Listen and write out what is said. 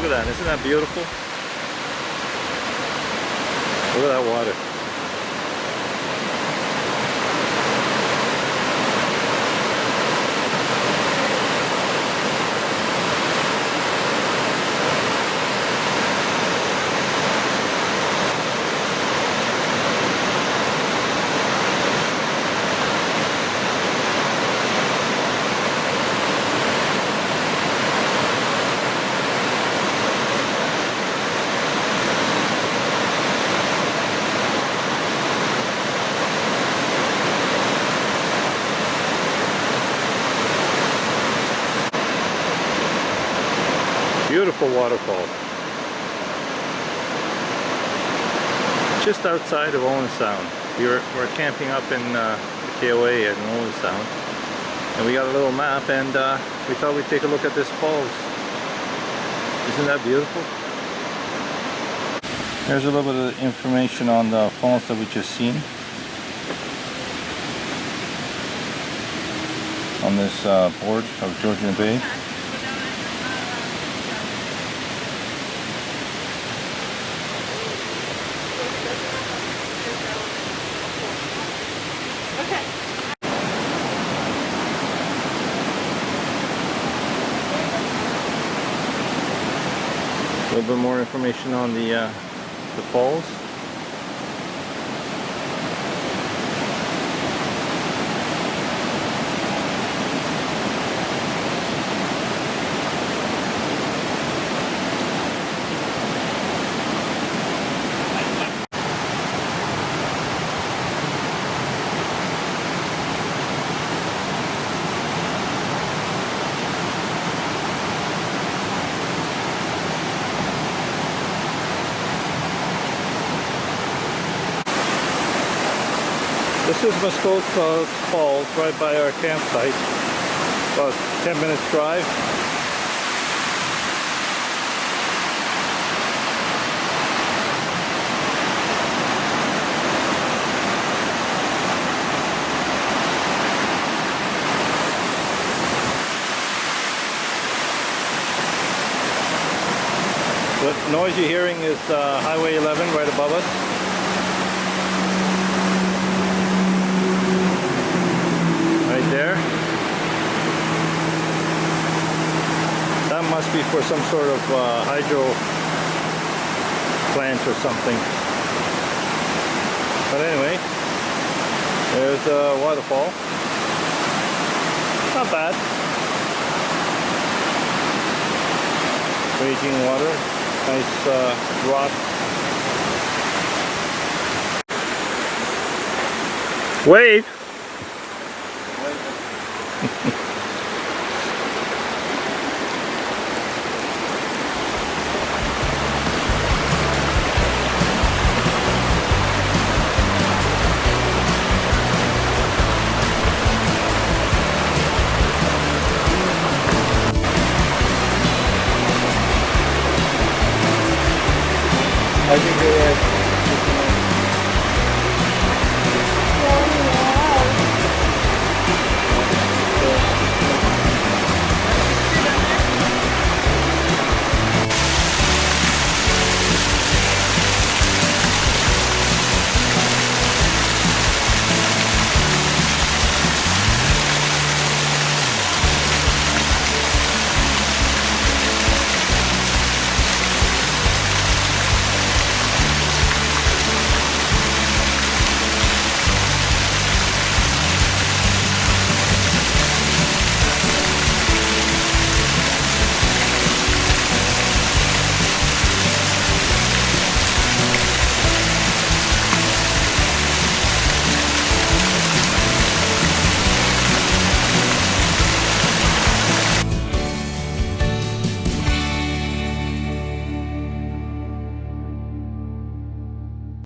Look at that, isn't that beautiful? Look at that water. Beautiful waterfall. Just outside of Owen Sound. We're camping up in the KOA at Owen Sound. And we got a little map and we thought we'd take a look at this falls. Isn't that beautiful? Here's a little bit of information on the falls that we just seen. On this board of Georgian Bay. A little bit more information on the falls. This is Muskoka Falls, right by our campsite. About 10 minutes drive. The noise you're hearing is Highway 11 right above us. Right there. That must be for some sort of hydro plant or something. But anyway, there's the waterfall. Not bad. Raging water. Nice rock. Wave! I think